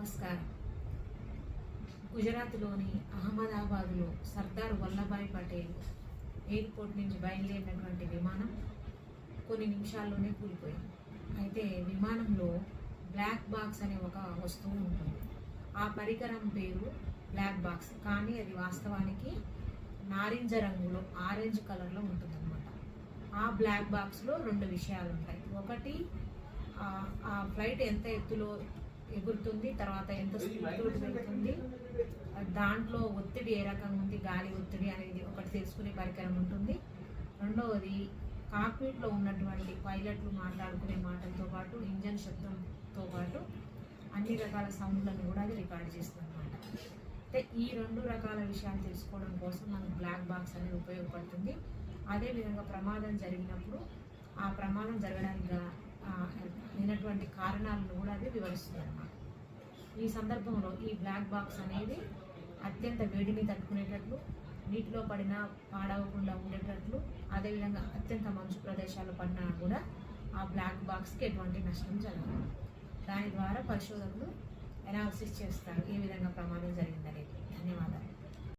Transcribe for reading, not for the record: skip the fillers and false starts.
నమస్కారం. గుజరాత్లోని అహ్మదాబాద్లో సర్దార్ వల్లభాయ్ పటేల్ ఎయిర్పోర్ట్ నుంచి బయలుదేరినటువంటి విమానం కొన్ని నిమిషాల్లోనే కూలిపోయింది. అయితే విమానంలో బ్లాక్ బాక్స్ అనే ఒక వస్తువు ఉంటుంది. ఆ పరికరం పేరు బ్లాక్ బాక్స్, కానీ అది వాస్తవానికి నారింజ రంగులో, ఆరెంజ్ కలర్లో ఉంటుందన్నమాట. ఆ బ్లాక్ బాక్స్లో రెండు విషయాలు ఉంటాయి. ఒకటి, ఆ ఫ్లైట్ ఎంత ఎత్తులో ఎగురుతుంది, తర్వాత ఎంత స్పీడ్ తోటి వెళ్తుంది, దాంట్లో ఒత్తిడి ఏ రకంగా ఉంది, గాలి ఒత్తిడి అనేది ఒకటి తెలుసుకునే పరికరం ఉంటుంది. రెండవది, కాక్పిట్లో ఉన్నటువంటి పైలట్లు మాట్లాడుకునే మాటలతో పాటు ఇంజన్ శబ్దంతో పాటు అన్ని రకాల సౌండ్లను కూడా అది రికార్డ్ చేస్తుంది అనమాట. అయితే ఈ రెండు రకాల విషయాలు తెలుసుకోవడం కోసం మనకు బ్లాక్ బాక్స్ అనేది ఉపయోగపడుతుంది. అదేవిధంగా ప్రమాదం జరిగినప్పుడు ఆ ప్రమాదం జరగడానికి అయినటువంటి కారణాలను కూడా అది వివరిస్తుంది అన్నమాట. ఈ సందర్భంలో ఈ బ్లాక్ బాక్స్ అనేది అత్యంత వేడిని తట్టుకునేటట్లు, నీటిలో పడినా పాడవకుండా ఉండేటట్లు, అదేవిధంగా అత్యంత మంచు ప్రదేశాలు పడినా కూడా ఆ బ్లాక్ బాక్స్కి ఎటువంటి నష్టం జరగదు. దాని ద్వారా పరిశోధకులు అనాలిసిస్ చేస్తారు ఏ విధంగా ప్రమాదం జరిగిందనేది. ధన్యవాదాలు.